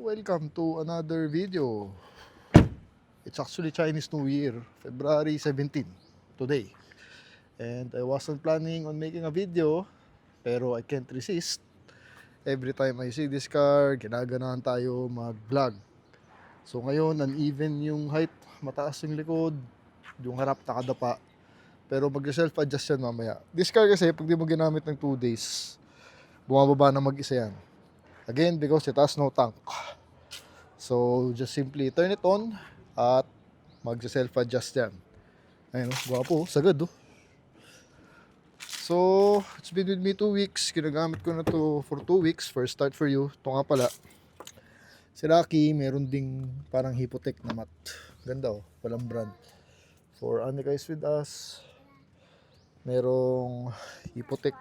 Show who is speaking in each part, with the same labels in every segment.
Speaker 1: welcome to another video. It's actually Chinese New Year, February 17, today. And I wasn't planning on making a video, pero I can't resist. Every time I see this car, ginaganahan tayo mag-vlog. So ngayon, uneven yung height, mataas yung likod, yung harap nakadapa. Pero mag-self-adjust yan mamaya. This car kasi, pag di mo ginamit ng 2 days, bumababa na mag-isa yan. Again, because it has no tank. So, just simply turn it on at mag-self-adjust yan. Ayun, gwapo, sagad oh. So, it's been with me 2 weeks. Ginagamit ko na to for 2 weeks. First start for you. Ito nga pala. Si Rocky, meron ding parang Hypotec na mat. Ganda oh, walang brand. For Anika is with us, merong Hypotec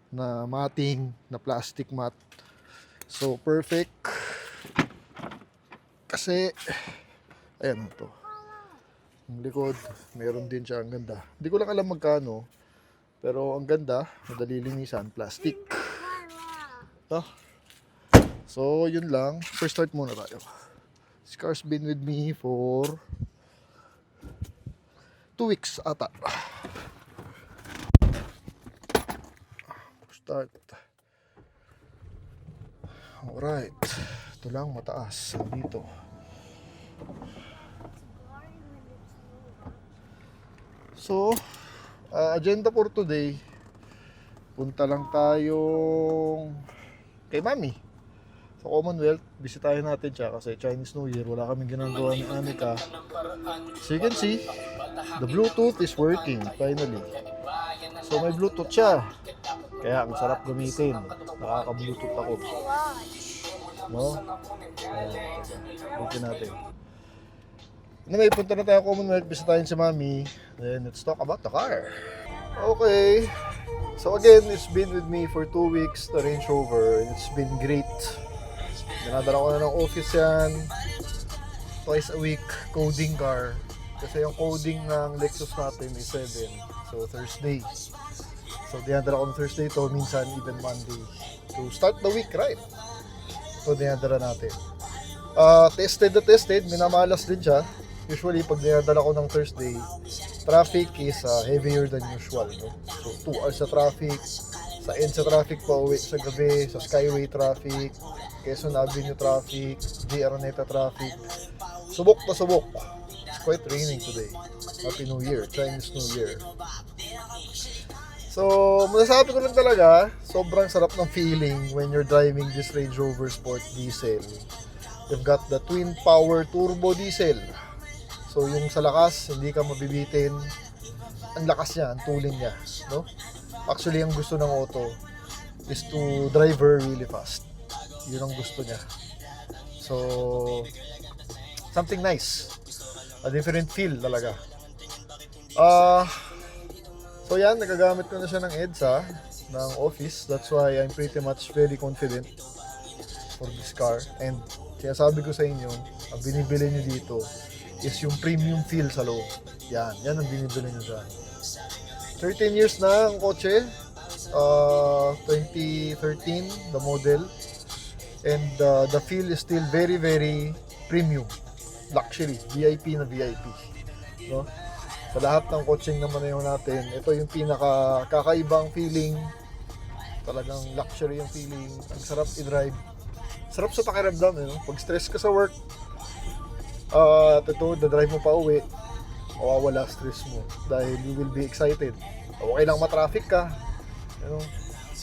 Speaker 1: na matting, na plastic mat. So, perfect. Kasi, ayan ito. Ang likod, meron din siya. Ang ganda. Hindi ko lang alam magkano. Pero ang ganda, madali linisan. Plastic. Oh. So, yun lang. First start muna tayo. This car's been with me for 2 weeks ata. Start. Alright. Ito lang, mataas. Dito. So, agenda for today. Punta lang tayong kay Mami. Sa Commonwealth, bisitahin natin siya kasi Chinese New Year. Wala kaming ginagawa ni Anika. So you can see, the Bluetooth is working finally. So may Bluetooth siya. Kaya ang sarap gamitin. Nakaka-Bluetooth ako. No? Buti natin. Anyway, punta na tayo Commonwealth, bisitahin si Mami. Then let's talk about the car. Okay. So again, it's been with me for 2 weeks, the Range Rover. It's been great. Dinadala ko na ng office yan. Twice a week, coding car. Kasi yung coding ng Lexus natin is 7. So Thursday. So dinadala ko ng Thursday to, minsan even Monday. To start the week, right? So dinadala natin. Tested na tested, minamalas din siya. Usually pag dinadala ko ng Thursday, traffic is heavier than usual. No? So 2 hours sa traffic, sa EDSA traffic pa uwi sa gabi, sa Skyway traffic, Quezon Avenue traffic, J. Araneta traffic. Subok na subok. It's quite raining today. Happy New Year, Chinese New Year. So, masasabi ko lang talaga, sobrang sarap ng feeling when you're driving this Range Rover Sport Diesel. You've got the twin power turbo diesel. So, yung sa lakas, hindi ka mabibitin. Ang lakas niya, ang tuling niya. No? Actually, ang gusto ng auto is to drive her really fast. Yun ang gusto niya. So, something nice. A different feel talaga. So yan, nagagamit ko na siya ng EDSA, ng office. That's why I'm pretty much very confident for this car. And sinasabi ko sa inyo, ang binibili nyo dito is yung premium feel sa loob. Yan ang binibili nyo dyan. 13 years na ang kotse. 2013, the model. And the feel is still very, very premium. Luxury. VIP na VIP. No? Sa lahat ng coaching naman na yun natin, ito yung pinaka-kakaibang feeling. Talagang luxury yung feeling. Ang sarap i-drive. Sarap sa pakiramdam. No? Pag stress ka sa work, ito, da-drive mo pa uwi, mawawala stress mo. Dahil you will be excited. Okay lang ma-traffic ka. You know,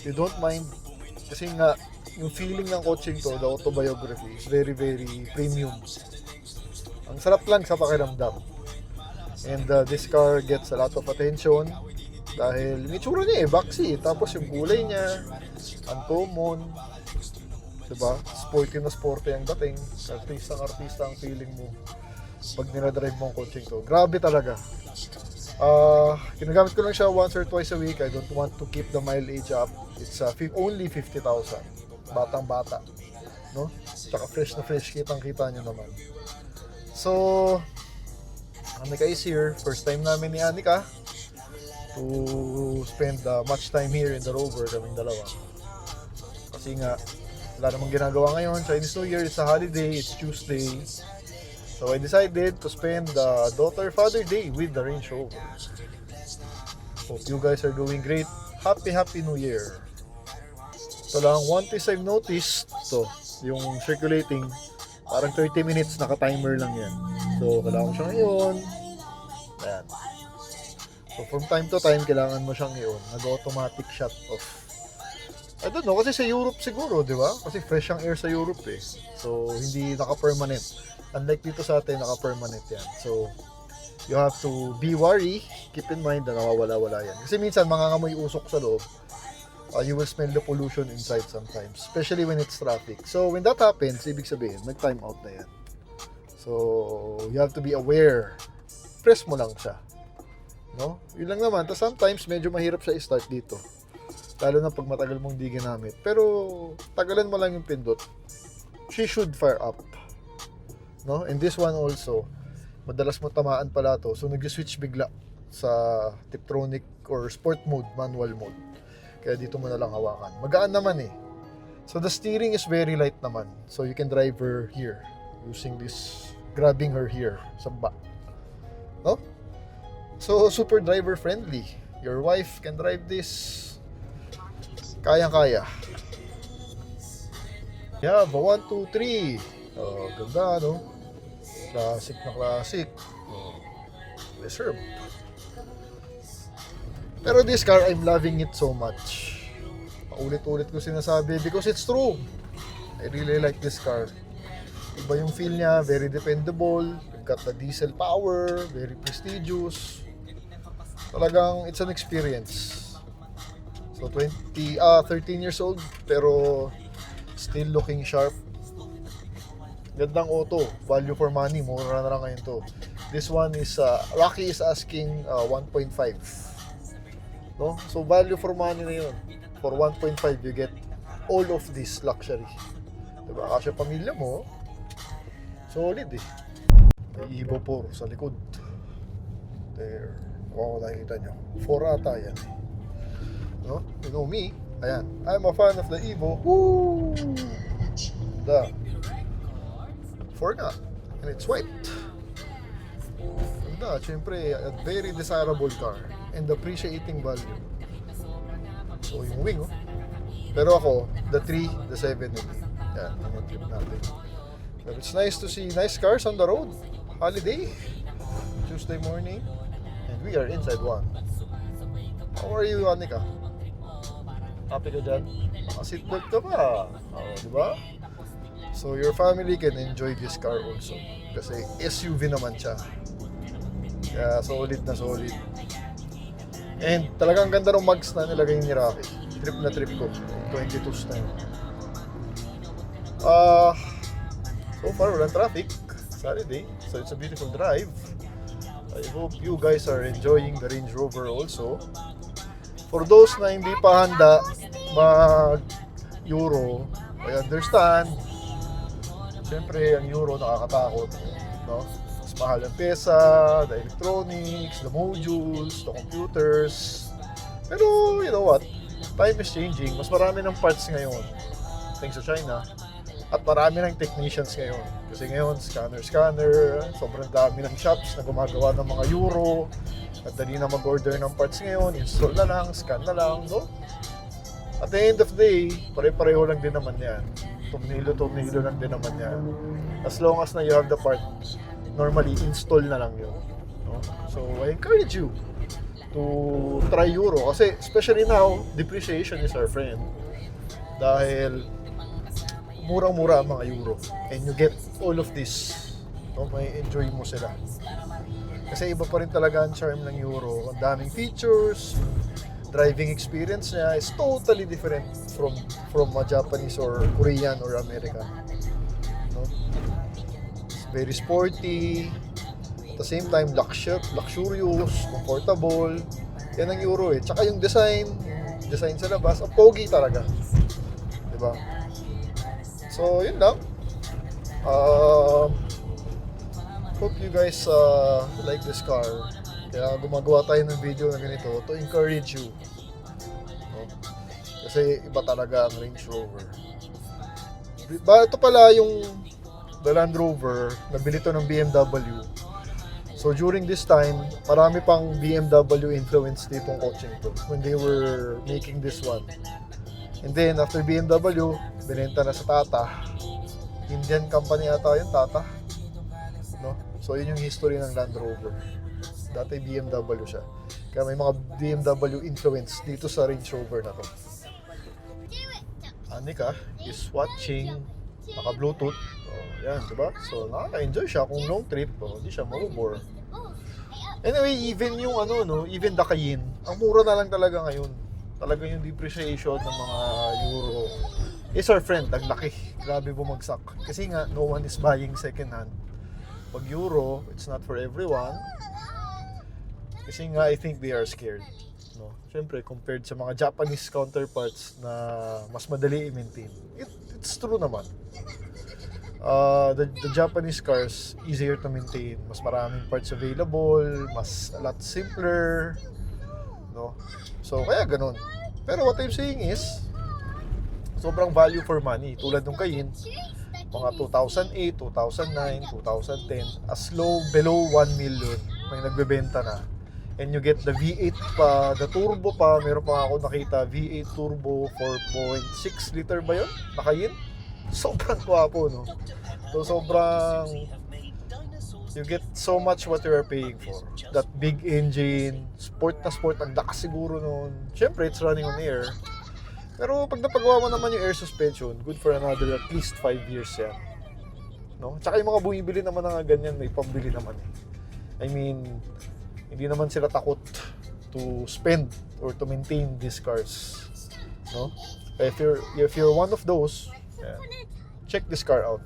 Speaker 1: you don't mind. Kasi nga, yung feeling ng coaching to, the autobiography, is very, very premium. Ang sarap lang sa pakiramdam. And this car gets a lot of attention dahil yung itsura niya boxy. Tapos yung kulay niya, uncommon. Diba? Sporty na sporty ang dating. Artista ang feeling mo pag ninadrive mo ang coaching to. Grabe talaga. Ginagamit ko lang siya once or twice a week. I don't want to keep the mileage up. It's only 50,000. Batang bata. No? Tsaka fresh na fresh. Kitang-kita nyo naman. So, Anika is here. First time namin ni Anika to spend much time here in the Rover, kaming dalawa. Kasi nga, wala namang ginagawa ngayon. Chinese New Year, it's a holiday, it's Tuesday. So I decided to spend the Daughter-Father Day with the Range Rover. Hope you guys are doing great. Happy New Year. Ito lang, one piece I've noticed, to, yung circulating, parang 30 minutes, naka-timer lang yan. So, kailangan ko siya ngayon. Ayan. So, from time to time, kailangan mo siyang ngayon. Nag-automatic shut off. I don't know, kasi sa Europe siguro, di ba? Kasi fresh ang air sa Europe eh. So, hindi naka-permanent. Unlike dito sa atin, naka-permanent yan. So, you have to be wary. Keep in mind na nawawala-wala yan. Kasi minsan, mangangamoy usok sa loob. You will smell the pollution inside sometimes, especially when it's traffic. So when that happens, ibig sabihin, nag-time out na yan. So you have to be aware. Press mo lang siya. No? Yun lang naman. Tapos sometimes, medyo mahirap siya i-start dito. Lalo na pag matagal mong di ginamit. Pero tagalan mo lang yung pindot. She should fire up. No? And this one also, madalas mo tamaan pala to. So nag-switch bigla sa Tiptronic or sport mode, manual mode. Kaya dito mo na lang hawakan. Magaan naman eh. So the steering is very light naman. So you can drive her here. Using this, grabbing her here sa back. No? So super driver friendly. Your wife can drive this. Kayang-kaya. Yeah, 1, 2, 3. Oh, ganda no? Classic na classic. Oh, reserve. Pero this car, I'm loving it so much. Paulit-ulit ko sinasabi because it's true. I really like this car. Iba yung feel niya, very dependable. You've got the diesel power, very prestigious. Talagang, it's an experience. So 13 years old, pero still looking sharp. Gandang auto, value for money, mura na lang ngayon to. This one is, Rocky is asking 1.5. No? So value for money na yun. For 1.5 you get all of this luxury. Diba? Kasi pamilya mo, solid eh. May Evo 4 sa likod. There. Oo, nakikita nyo. 4 ata yan. No? You know me. Ayan. I'm a fan of the Evo. Woo! The 4 nga. And it's white. Ganda. Siyempre, a very desirable car. And appreciating value. So yung wing, oh. Pero ako, the 3, the 7, and 8. Yan, yung trip natin. But it's nice to see nice cars on the road. Holiday. Tuesday morning. And we are inside one. How are you, Anika? Happy ka dyan? Naka-seatbelt ka pa. Oh, di ba? So your family can enjoy this car also. Kasi SUV naman siya. Kaya solid na solid. And talagang ganda ng mags na nilagay ni Rocky. Trip na trip ko. 22s na yun. So far, walang traffic. Saturday. So it's a beautiful drive. I hope you guys are enjoying the Range Rover also. For those na hindi pa handa mag-Euro, I understand. Siyempre, ang Euro nakakatakot. No? Mahal ang pesa, the electronics, the modules, the computers. Pero, you know what? Time is changing. Mas marami ng parts ngayon. Thanks to China. At marami ng technicians ngayon. Kasi ngayon, scanner, sobrang dami ng shops na gumagawa ng mga Euro. At dali na mag-order ng parts ngayon. Install na lang, scan na lang. No? At the end of the day, pare-pareho lang din naman yan. Tornilyo lang din naman yan. As long as na you have the part, normally install na lang yun. No? So I encourage you to try Euro kasi especially now, depreciation is our friend. Dahil murang-mura ang mga Euro and you get all of this. No? May enjoy mo sila. Kasi iba pa rin talaga ang charm ng Euro. Ang daming features, driving experience niya is totally different from a Japanese or Korean or American. No? Very sporty, at the same time luxurious, comfortable. Yan ang Euro eh. Tsaka yung design sa labas, ang pogi talaga. Diba? So, yun lang. Hope you guys like this car. Kaya gumagawa tayo ng video na ganito to encourage you. No? Kasi iba talaga ang Range Rover. Ito pala yung the Land Rover, nabili to ng BMW. So during this time, marami pang BMW influence ditong coaching to when they were making this one. And then after BMW, binenta na sa Tata. Indian company ata yun, Tata. No? So yun yung history ng Land Rover. Dati BMW siya. Kaya may mga BMW influence dito sa Range Rover na to. Anika is watching, naka-Bluetooth. Yan, diba? So, nakaka-enjoy siya kung long trip, hindi siya mabubore. Anyway, even yung even the Cayenne, ang mura na lang talaga ngayon. Talaga yung depreciation ng mga Euro is our friend, ang laki. Grabe bumagsak. Kasi nga, no one is buying second hand. Pag Euro, it's not for everyone. Kasi nga, I think they are scared. No? Siyempre, compared sa mga Japanese counterparts na mas madali i-maintain. It's true naman. The Japanese cars, easier to maintain. Mas maraming parts available, mas a lot simpler. No? So, kaya ganun. Pero what I'm saying is, sobrang value for money. Tulad ng Cayenne, mga 2008, 2009, 2010, as low, below 1 million, may nagbebenta na. And you get the V8 pa, the turbo pa, meron pa ako nakita, V8 turbo, 4.6 liter ba yun? Na Cayenne? Sobrang gwapo, no? So, sobrang, you get so much what you are paying for. That big engine, sport na sport, ang lakas siguro nun. Siyempre, it's running on air. Pero pag napagawa mo naman yung air suspension, good for another at least 5 years yan. No? Tsaka yung mga bumibili naman ng ganyan, may pambili naman eh. I mean, hindi naman sila takot to spend or to maintain these cars. No? If you're one of those, yeah, check this car out.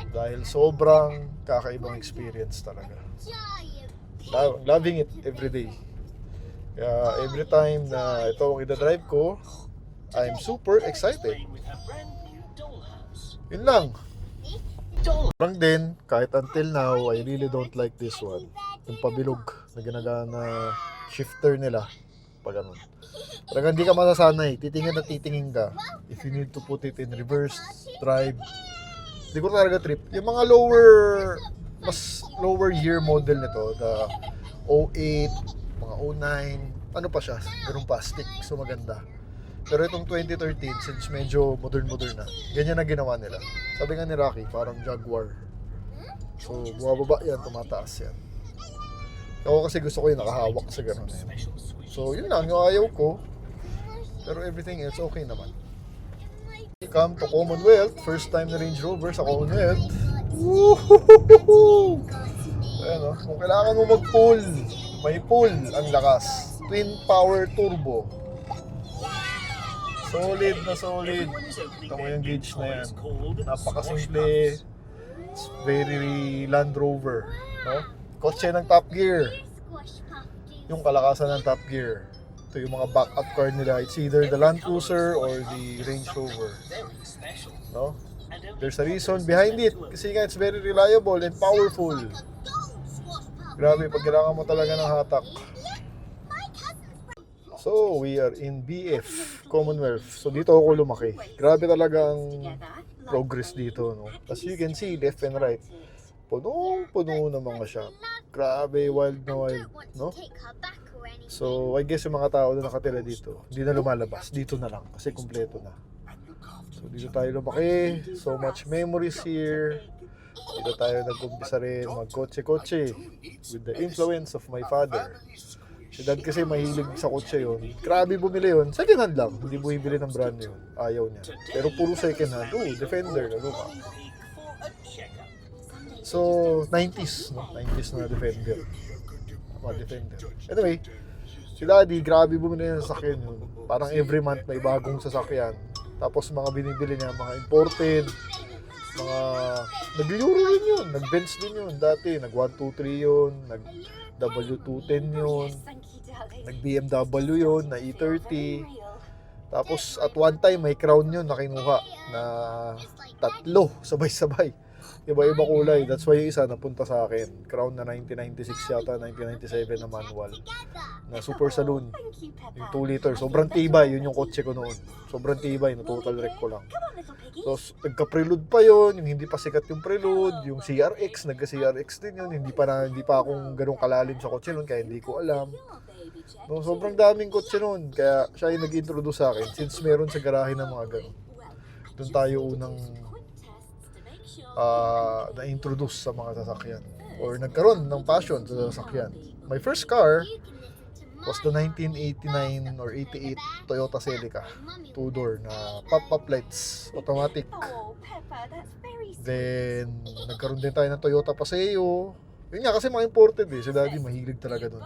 Speaker 1: Dahil sobrang kakaibang experience talaga. Loving it every day. Kaya every time na ito ang ida-drive ko, I'm super excited. Yun lang. Lang din, kahit until now, I really don't like this one. Yung pabilog na ginagana shifter nila. Pag ganun. Talagang hindi ka masasanay. Titingin na titingin ka. If you need to put it in reverse, drive. Hindi ko talaga trip. Yung mga mas lower year model nito, the 08, mga 09, ano pa siya, ganun plastic, so maganda. Pero itong 2013, since medyo modern na, ganyan na ginawa nila. Sabi nga ni Rocky, parang Jaguar. So, bumababa yan, tumataas yan. Ako kasi gusto ko yung nakahawak sa ganun na yan. So, yun lang, yung ayaw ko. Pero everything else, okay naman. Welcome to Commonwealth. First time na Range Rover sa Commonwealth. Woohoo! Ayan o, kung kailangan mo mag-pull, may pull ang lakas. Twin power turbo. Solid na solid. Ito mo yung gauge na yan. Napakasimple. It's very Land Rover. No? Kotse ng Top Gear. Yung kalakasan ng Top Gear. Ito yung mga backup car nila. It's either the Land Cruiser or the Range Rover. No? There's a reason behind it. Kasi nga it's very reliable and powerful. Grabe, pag kailangan mo talaga ng hatak. So, we are in BF, Commonwealth. So, dito ako lumaki. Grabe talaga ang progress dito, no? As you can see, left and right, punong-puno ng mga shop. Grabe, wild na wild, no? So, I guess yung mga tao na nakatira dito, hindi na lumalabas. Dito na lang, kasi kumpleto na. So, dito tayo lumaki. So much memories here. Dito tayo nag-umpisa rin mag-kotse-kotse with the influence of my father. Si dad kasi mahilig sa kotse yun. Grabe bumili yun. Second hand lang. Hindi bumibili ng brand yun. Ayaw niya. Pero puro second hand. Defender. Ano ka? So, 90s. No? 90s na Defender. Defender. Anyway, si daddy, grabe bumili ng sasakyan yun. Parang every month may bagong sasakyan. Tapos mga binibili niya, mga imported. Mga nag-Euro rin yun. Nag-Benz din yun. Dati, nag-123 yun. Nag-W210 yun. Nag-BMW yun, na E30. Tapos at one time may Crown yun na kinuha na 3 sabay-sabay. Iba-iba kulay. That's why yung isa napunta sa akin. Crown na 1996 yata, 1997 na manual. Na Super Saloon. Yung 2 liter. Sobrang tibay. Yun yung kotse ko noon. Sobrang tibay. Na total wreck ko lang. Tapos nagka-prelude pa yon, yung hindi pa sikat yung prelude, yung CRX, nagka-CRX din yun, hindi pa akong ganun kalalim sa kotse nun, kaya hindi ko alam. No, sobrang daming kotse nun, kaya siya yung nag-introduce sa akin, since meron sa garahe ng mga ganun. Doon tayo unang na-introduce sa mga sasakyan, or nagkaroon ng passion sa sasakyan. My first car was the 1989 or 88 Toyota Celica, 2-door na pop-up lights, automatic. Then, nagkaroon din tayo ng Toyota Paseo. Yun nga, kasi mga imported eh. Si Daddy mahilig talaga dun.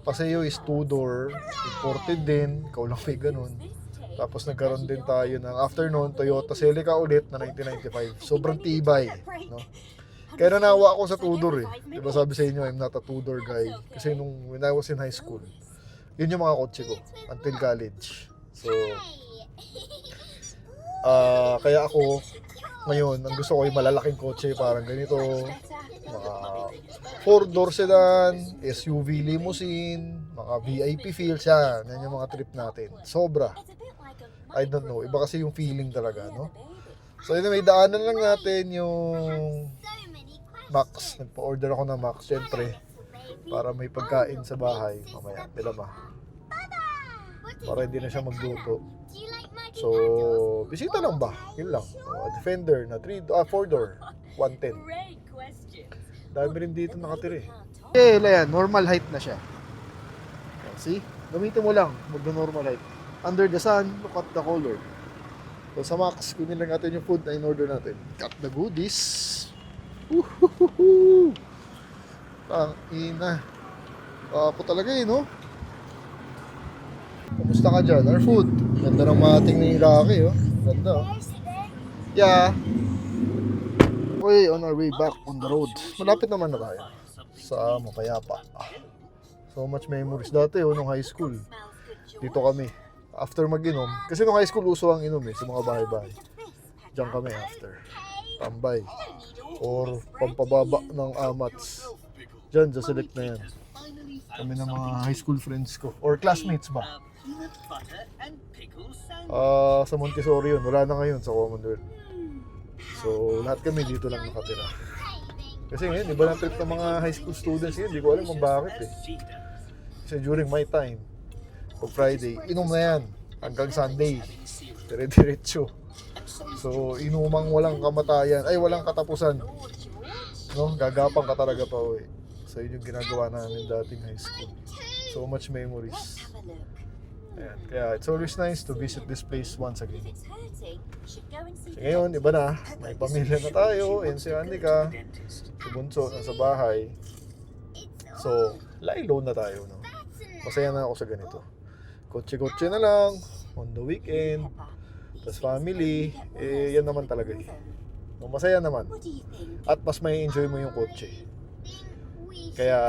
Speaker 1: Paseo is 2-door, imported din, ikaw lang may ganun. Tapos nagkaroon din tayo ng afternoon Toyota Celica ulit na 1995. Sobrang tibay, no? Kaya nanawa ako sa 2-door eh. Diba sabi sa inyo, I'm not a 2-door guy. Kasi when I was in high school, yun yung mga kotse ko until college. So, kaya ako, ngayon, ang gusto ko ay malalaking kotse, parang ganito. Mga 4-door sedan, SUV limousine, mga VIP feels yan. Yan yung mga trip natin. Sobra. I don't know. Iba kasi yung feeling talaga, no? So anyway, daanan lang natin yung Max. Nagpa-order ako ng Max, syempre, para may pagkain sa bahay mamaya, bilama. Para hindi na siya magluto. So, bisita lang ba? Yun lang. Defender na 4-door, 110. Dami rin dito nakatira eh. Okay, yan, normal height na siya. See? Gamitin mo lang, mag-normal height. Under the sun, look at the color. So sa Max, kunin lang natin yung food na in-order natin. Got the goodies. Woohoo! Ang ina. Ako talaga eh, no? Kamusta ka dyan? Our food. Ganda ng mating ni Rocky, oh. Ganda, oh. Yeah. Okay, on our way back on the road. Malapit naman na tayo. Sa Mapayapa. So much memories. Dati, oh, nung high school. Dito kami. After mag-inom. Kasi nung high school, uso ang inom eh. Sa mga bahay-bahay. Diyan kami after. Tambay. Or pampababa ng amats. Diyan, sa select na yan. Kami ng mga high school friends ko. Or classmates ba? Sa Montessori yun. Wala na ngayon sa Commonwealth. So, lahat kami dito lang nakatira. Kasi ngayon, iba ng trip ng mga high school students yun. Hindi ko alam kung bakit eh. Kasi during my time, pag Friday, inom na yan. Hanggang Sunday. Dire-diretso. So, inumang walang kamatayan. Ay, walang katapusan. No? Gagapang ka talaga pa uwi. So, yun yung ginagawa namin dating high school. So much memories. Ayan. Kaya, it's always nice to visit this place once again. Kasi ngayon, iba na. May pamilya na tayo. Ayan si Anika. Si Bunso, nasa bahay. So, lie low na tayo. No? Masaya na ako sa ganito. Kotse-kotse na lang. On the weekend. Tapos family, yan naman talaga eh. Masaya naman. At mas may enjoy mo yung kotse. Kaya,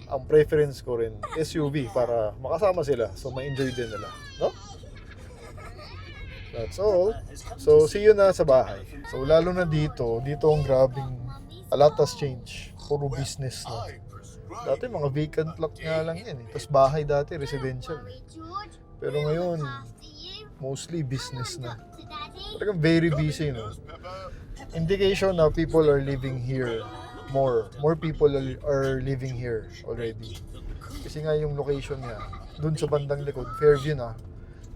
Speaker 1: ang preference ko rin, SUV para makasama sila. So, ma-enjoy din nila. No? That's all. So, see you na sa bahay. So, lalo na dito ang grabing, a lot has changed. Puro business na. Dati, mga vacant lot nga lang yan eh. Tapos bahay dati, residential. Pero ngayon, mostly business na. Talagang very busy, no? Indication na people are living here more. More people are living here already. Kasi nga yung location niya, dun sa bandang likod, Fairview na.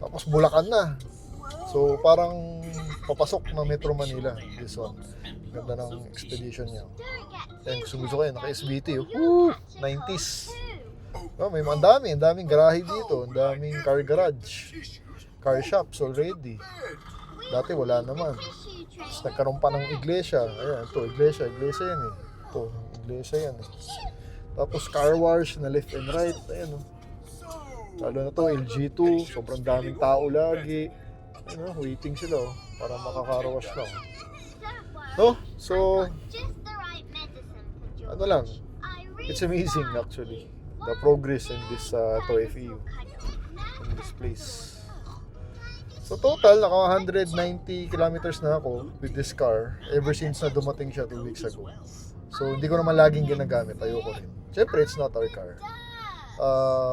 Speaker 1: Tapos Bulacan na. So parang papasok na Metro Manila, this one. Ganda ng expedition niya. And gusto ko yan, naka-SBT. Woo! 90s. Oh, may ang daming garahe dito. Ang daming car garage. Car shops already. Dati wala naman. Tapos nagkaroon pa ng iglesia. Ayan, ito, iglesia yan eh. Ito, iglesia yan eh. Tapos car wash na left and right. Ayan o. Lalo na to, LG2. Sobrang daming tao lagi. Ayan o, waiting sila o. Para makaka-car wash lang. No? So, ano lang. It's amazing actually. The progress in this FEU. In this place. So total, naka 190 kilometers na ako with this car ever since na dumating siya 2 weeks ago. So hindi ko naman laging ginagamit, ayoko rin. Siyempre, it's not our car.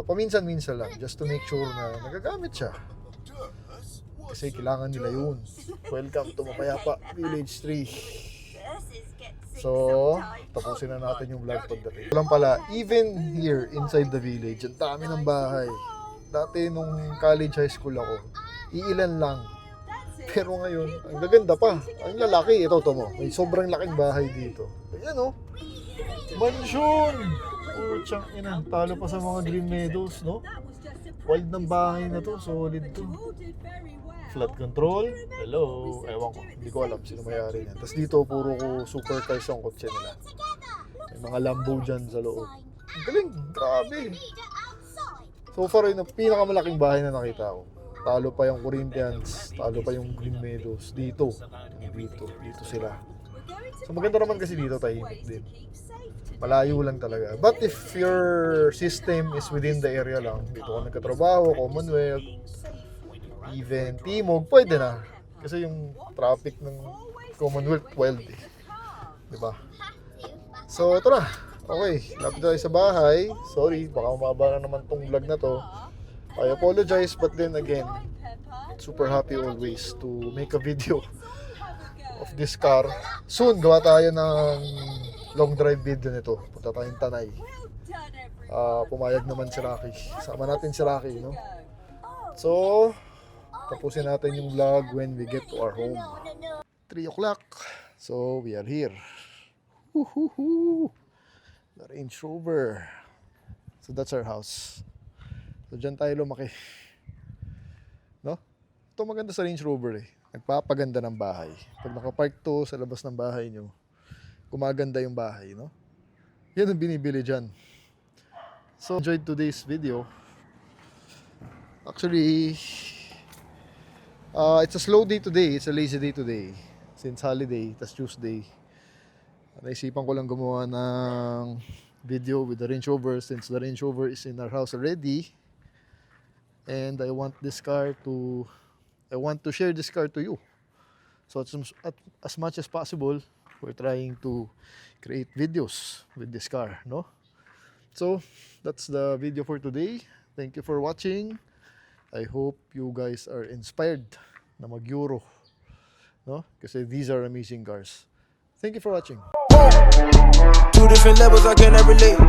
Speaker 1: Paminsan-minsan lang, just to make sure na nagagamit siya. Kasi kailangan nila yun. Welcome to Mapayapa Village 3. So, tapusin na natin yung vlog pagdating. Walang pala, even here inside the village, ang dami ng bahay. Dati nung college high school ako, iilan lang. Pero ngayon, ang gaganda pa. Ang lalaki, ito mo. May sobrang laking bahay dito. Ayan oh. Mansion! Oh, tiyang ina. Talo pa sa mga Green Meadows, no? Wild ng bahay na to. Solid to. Flood control. Hello. Ewan ko. Hindi ko alam sino may-ari yan. Tapos dito, puro ko supercars ang kotse nila. May mga Lambo dyan sa loob. Ang galing. Grabe. So far, yun ang pinakamalaking bahay na nakita ko. Talo pa yung Corinthians. Talo pa yung Green Meadows. Dito sila. So maganda naman kasi dito, tahimik din. Malayo lang talaga. But if your system is within the area lang, dito ka nagkatrabaho, Commonwealth, even Timog, pwede na. Kasi yung traffic ng Commonwealth, wild eh. Diba? So ito na. Okay, lapit tayo sa bahay. Sorry, baka umaba na naman tong vlog na to. I apologize, but then again, super happy always to make a video of this car. Soon, gawa tayo ng long drive video nito. Punta tayong Tanay. Pumayag naman si Rocky. Sama natin si Rocky, no? So, tapusin natin yung vlog when we get to our home. 3 o'clock. So, we are here. Woohoo! The Range Rover. So, that's our house. So, dyan tayo lumaki. No? Ito maganda sa Range Rover eh. Nagpapaganda ng bahay. Pag nakapark to sa labas ng bahay nyo, gumaganda yung bahay, no? Yan ang binibili dyan. So, enjoyed today's video. Actually, it's a slow day today. It's a lazy day today. Since holiday, tas Tuesday. Naisipan ko lang gumawa ng video with the Range Rover since the Range Rover is in our house already. And I want to share this car to you. So as much as possible, we're trying to create videos with this car, no? So that's the video for today. Thank you for watching. I hope you guys are inspired na mag-Euro, no? Kasi these are amazing cars. Thank you for watching.
Speaker 2: 2 different levels, I cannot relate.